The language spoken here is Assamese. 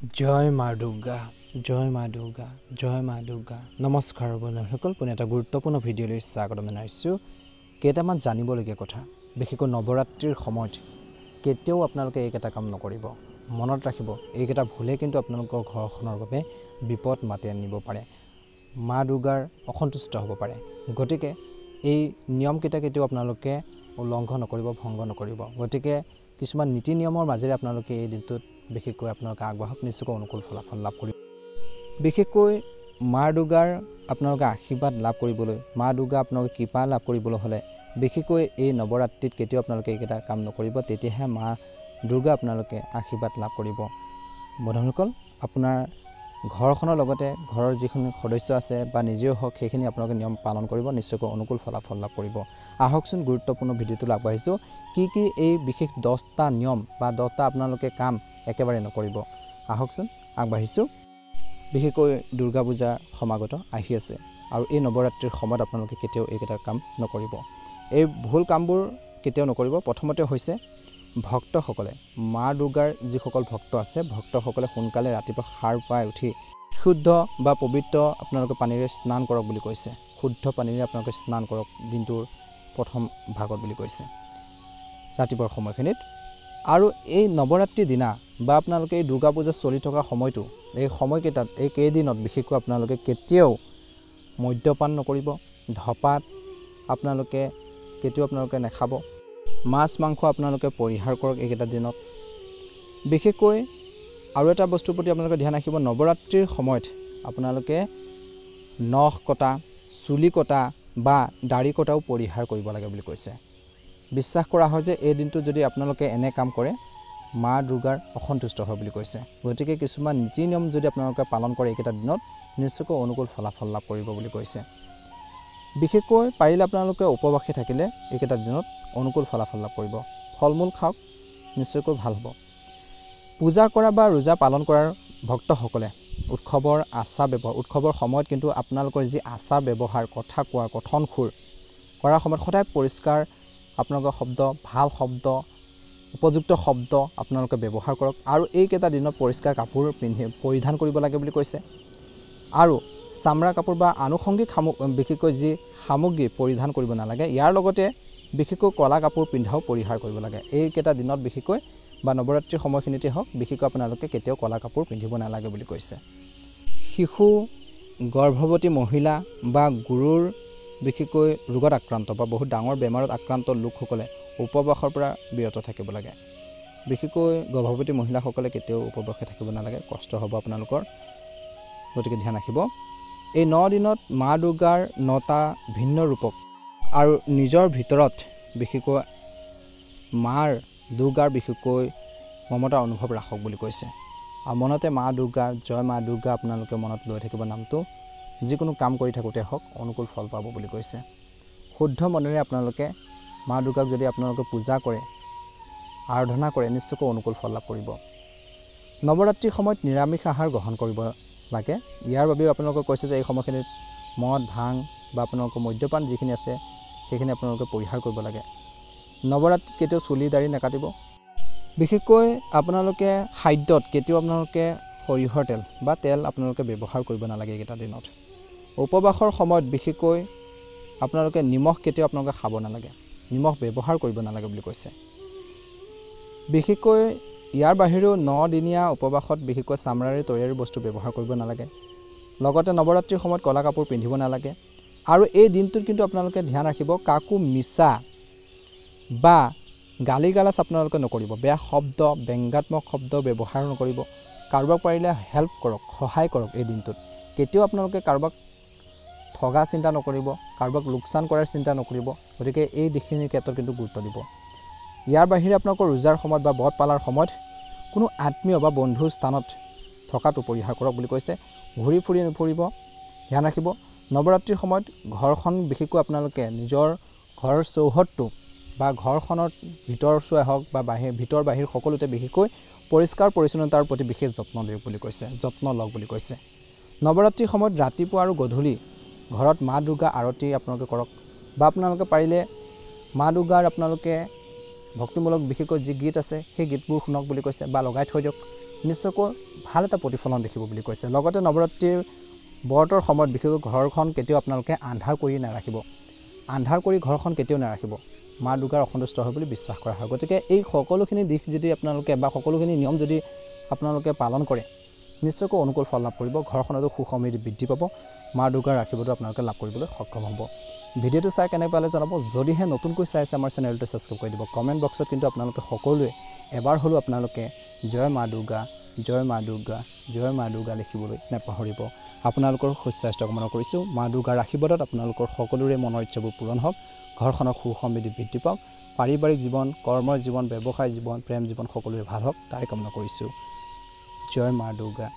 জয় মা দুৰ্গা জয় মা দুৰ্গা জয় মা দুৰ্গা নমস্কাৰ বন্ধুসকল পুনে এটা গুৰুত্বপূৰ্ণ ভিডিঅ'লৈ স্বাগতম জনাইছোঁ কেইটামান জানিবলগীয়া কথা বিশেষকৈ নৱৰাত্ৰিৰ সময়ত কেতিয়াও আপোনালোকে এইকেইটা কাম নকৰিব মনত ৰাখিব এইকেইটা ভুলে কিন্তু আপোনালোকৰ ঘৰখনৰ বাবে বিপদ মাতি আনিব পাৰে মা দুৰ্গাৰ অসন্তুষ্ট হ'ব পাৰে গতিকে এই নিয়মকেইটা কেতিয়াও আপোনালোকে উলংঘন নকৰিব ভংগ নকৰিব গতিকে কিছুমান নীতি নিয়মৰ মাজেৰে আপোনালোকে এই দিনটোত বিশেষকৈ আপোনালোকে আগবাঢ়ক নিশ্চয়কৈ অনুকূল ফলাফল লাভ কৰিব বিশেষকৈ মা দুৰ্গাৰ আপোনালোকে আশীৰ্বাদ লাভ কৰিবলৈ মা দুৰ্গা আপোনালোকে কৃপা লাভ কৰিবলৈ হ'লে বিশেষকৈ এই নৱৰাত্ৰিত কেতিয়াও আপোনালোকে এইকেইটা কাম নকৰিব তেতিয়াহে মা দুৰ্গা আপোনালোকে আশীৰ্বাদ লাভ কৰিব বন্ধুসকল আপোনাৰ ঘৰখনৰ লগতে ঘৰৰ যিখিনি সদস্য আছে বা নিজেও হওক সেইখিনি আপোনালোকে নিয়ম পালন কৰিব নিশ্চয়কৈ অনুকূল ফলাফল লাভ কৰিব আহকচোন গুৰুত্বপূৰ্ণ ভিডিঅ'টো আগবাঢ়িছোঁ কি এই বিশেষ 10টা নিয়ম বা 10টা আপোনালোকে কাম একেবাৰে নকৰিব আহকচোন আগবাঢ়িছোঁ বিশেষকৈ দুৰ্গা পূজা সমাগত আহি আছে আৰু এই নৱৰাত্ৰিৰ সময়ত আপোনালোকে কেতিয়াও এইকেইটা কাম নকৰিব এই ভুল কামবোৰ কেতিয়াও নকৰিব প্ৰথমতে হৈছে ভক্তসকলে মা দুৰ্গাৰ যিসকল ভক্ত আছে ভক্তসকলে সোনকালে ৰাতিপুৱা সাৰ পাই উঠি শুদ্ধ বা পবিত্ৰ আপোনালোকে পানীৰে স্নান কৰক বুলি কৈছে শুদ্ধ পানীৰে আপোনালোকে স্নান কৰক দিনটোৰ প্ৰথম ভাগত বুলি কৈছে ৰাতিপুৱাৰ সময়খিনিত আৰু এই নৱৰাত্ৰিৰ দিনা বা আপোনালোকে এই দুৰ্গা পূজা চলি থকা সময়টো এই সময়কেইটাত এই কেইদিনত বিশেষকৈ আপোনালোকে কেতিয়াও মদ্যপান নকৰিব ধপাত আপোনালোকে কেতিয়াও আপোনালোকে নাখাব মাছ মাংস আপোনালোকে পৰিহাৰ কৰক এইকেইটা দিনত বিশেষকৈ আৰু এটা বস্তুৰ প্ৰতি আপোনালোকে ধ্যান ৰাখিব নৱৰাত্ৰিৰ সময়ত আপোনালোকে নখ কটা চুলি কটা বা দাড়ি কটাও পৰিহাৰ কৰিব লাগে বুলি কৈছে বিশ্বাস কৰা হয় যে এই দিনটো যদি আপোনালোকে এনে কাম কৰে মা দুৰ্গাৰ অসন্তুষ্ট হয় বুলি কৈছে গতিকে কিছুমান নীতি নিয়ম যদি আপোনালোকে পালন কৰে এইকেইটা দিনত নিশ্চয়কৈ অনুকূল ফলাফল লাভ কৰিব বুলি কৈছে বিশেষকৈ পাৰিলে আপোনালোকে উপবাসী থাকিলে এইকেইটা দিনত অনুকূল ফলাফল লাভ কৰিব ফল মূল খাওক নিশ্চয়কৈ ভাল হ'ব পূজা কৰা বা ৰোজা পালন কৰাৰ ভক্তসকলে উৎসৱৰ আচাৰ ব্যৱহাৰ উৎসৱৰ সময়ত কিন্তু আপোনালোকৰ যি আচাৰ ব্যৱহাৰ কথা কোৱা কথন সুৰ কৰাৰ সময়ত সদায় পৰিষ্কাৰ আপোনালোকৰ শব্দ ভাল শব্দ উপযুক্ত শব্দ আপোনালোকে ব্যৱহাৰ কৰক আৰু এইকেইটা দিনত পৰিষ্কাৰ কাপোৰ পৰিধান কৰিব লাগে বুলি কৈছে আৰু চামৰা কাপোৰ বা আনুষংগিক বিশেষকৈ যি সামগ্ৰী পৰিধান কৰিব নালাগে ইয়াৰ লগতে বিশেষকৈ কলা কাপোৰ পিন্ধাও পৰিহাৰ কৰিব লাগে এইকেইটা দিনত বিশেষকৈ বা নৱৰাত্ৰিৰ সময়খিনিতে হওক বিশেষকৈ আপোনালোকে কেতিয়াও কলা কাপোৰ পিন্ধিব নালাগে বুলি কৈছে শিশু গৰ্ভৱতী মহিলা বা গুৰুৰ বিশেষকৈ ৰোগত আক্ৰান্ত বা বহুত ডাঙৰ বেমাৰত আক্ৰান্ত লোকসকলে উপবাসৰ পৰা বিৰত থাকিব লাগে বিশেষকৈ গৰ্ভৱতী মহিলাসকলে কেতিয়াও উপবাসে থাকিব নালাগে কষ্ট হ'ব আপোনালোকৰ গতিকে ধ্যান ৰাখিব এই 9 দিনত মা দুৰ্গাৰ 9টা ভিন্ন ৰূপক আৰু নিজৰ ভিতৰত বিশেষকৈ মাৰ দুৰ্গাৰ বিশেষকৈ মমতা অনুভৱ ৰাখক বুলি কৈছে আৰু মনতে মা দুৰ্গা জয় মা দুৰ্গা আপোনালোকে মনত লৈ থাকিব নামটো যিকোনো কাম কৰি থাকোঁতে হওক অনুকূল ফল পাব বুলি কৈছে শুদ্ধ মনেৰে আপোনালোকে মা দুৰ্গাক যদি আপোনালোকে পূজা কৰে আৰাধনা কৰে নিশ্চয়কৈ অনুকূল ফল লাভ কৰিব নৱৰাত্ৰিৰ সময়ত নিৰামিষ আহাৰ গ্ৰহণ কৰিব লাগে ইয়াৰ বাবেও আপোনালোকে কৈছে যে এই সময়খিনিত মদ ভাং বা আপোনালোকৰ মদ্যপান যিখিনি আছে সেইখিনি আপোনালোকে পৰিহাৰ কৰিব লাগে নৱৰাত্ৰিত কেতিয়াও চুলি দাড়ি নাকাটিব বিশেষকৈ আপোনালোকে খাদ্যত কেতিয়াও আপোনালোকে সৰিয়হৰ তেল বা তেল আপোনালোকে ব্যৱহাৰ কৰিব নালাগে এইকেইটা দিনত উপবাসৰ সময়ত বিশেষকৈ আপোনালোকে নিমখ কেতিয়াও আপোনালোকে খাব নালাগে নিমখ ব্যৱহাৰ কৰিব নালাগে বুলি কৈছে বিশেষকৈ ইয়াৰ বাহিৰেও 9 দিনীয়া উপবাসত বিশেষকৈ চামৰাৰে তৈয়াৰী বস্তু ব্যৱহাৰ কৰিব নালাগে লগতে নৱৰাত্ৰিৰ সময়ত কলা কাপোৰ পিন্ধিব নালাগে আৰু এই দিনটোত কিন্তু আপোনালোকে ধ্যান ৰাখিব কাকো মিছা বা গালি গালাজ আপোনালোকে নকৰিব বেয়া শব্দ ব্যংগাত্মক শব্দ ব্যৱহাৰ নকৰিব কাৰোবাক পাৰিলে হেল্প কৰক সহায় কৰক এই দিনটোত কেতিয়াও আপোনালোকে কাৰোবাক ঠগা চিন্তা নকৰিব কাৰোবাক লোকচান কৰাৰ চিন্তা নকৰিব গতিকে এই দিশখিনিৰ ক্ষেত্ৰত কিন্তু গুৰুত্ব দিব ইয়াৰ বাহিৰে আপোনালোকৰ ৰোজাৰ সময়ত বা ব্ৰত পালাৰ সময়ত কোনো আত্মীয় বা বন্ধুৰ স্থানত থকাটো পৰিহাৰ কৰক বুলি কৈছে ঘূৰি ফুৰি নুফুৰিব ধ্যান ৰাখিব নৱৰাত্ৰিৰ সময়ত ঘৰখন বিশেষকৈ আপোনালোকে নিজৰ ঘৰৰ চৌহদটো বা ঘৰখনৰ ভিতৰ চোৱাই হওক বা ভিতৰ বাহিৰ সকলোতে বিশেষকৈ পৰিষ্কাৰ পৰিচ্ছন্নতাৰ প্ৰতি বিশেষ যত্ন দিয়ক বুলি কৈছে যত্ন লওক বুলি কৈছে নৱৰাত্ৰিৰ সময়ত ৰাতিপুৱা আৰু গধূলি ঘৰত মা দুৰ্গা আৰতি আপোনালোকে কৰক বা আপোনালোকে পাৰিলে মা দুৰ্গাৰ আপোনালোকে ভক্তিমূলক বিশেষকৈ যি গীত আছে সেই গীতবোৰ শুনক বুলি কৈছে বা লগাই থৈ দিয়ক নিশ্চয়কৈ ভাল এটা প্ৰতিফলন দেখিব বুলি কৈছে। লগতে নৱৰাত্ৰিৰ ব্ৰতৰ সময়ত বিশেষকৈ ঘৰখন কেতিয়াও আপোনালোকে আন্ধাৰ কৰি নাৰাখিব। আন্ধাৰ কৰি ঘৰখন কেতিয়াও নাৰাখিব। মা দুৰ্গাৰ অসন্তুষ্ট হয় বুলি বিশ্বাস কৰা হয়। গতিকে এই সকলোখিনি দিশ যদি আপোনালোকে বা সকলোখিনি নিয়ম যদি আপোনালোকে পালন কৰে নিশ্চয়কৈ অনুকূল ফল লাভ কৰিব। ঘৰখনতো সুখ সমৃদ্ধি বৃদ্ধি পাব। মা দুৰ্গাৰ আশীৰ্বাদো আপোনালোকে লাভ কৰিবলৈ সক্ষম হ'ব। ভিডিঅ'টো চাই কেনে পালে জনাব। যদিহে নতুনকৈ চাই আছে আমাৰ চেনেলটো ছাবস্ক্ৰাইব কৰি দিব। কমেণ্ট বক্সত কিন্তু আপোনালোকে সকলোৱে এবাৰ হ'লেও আপোনালোকে জয় মা দুৰ্গা, জয় মা দুৰ্গা, জয় মা দুৰ্গা লিখিবলৈ নাপাহৰিব। আপোনালোকৰ সুস্বাস্থ্য কামনা কৰিছোঁ। মা দুৰ্গাৰ আশীৰ্বাদত আপোনালোকৰ সকলোৰে মনৰ ইচ্ছাবোৰ পূৰণ হওক। ঘৰখনৰ সুখ সমৃদ্ধি বৃদ্ধি পাওক। পাৰিবাৰিক জীৱন, কৰ্মৰ জীৱন, ব্যৱসায় জীৱন, প্ৰেম জীৱন সকলোৰে ভাল হওক তাৰে কামনা কৰিছোঁ। জয় মা দুৰ্গা।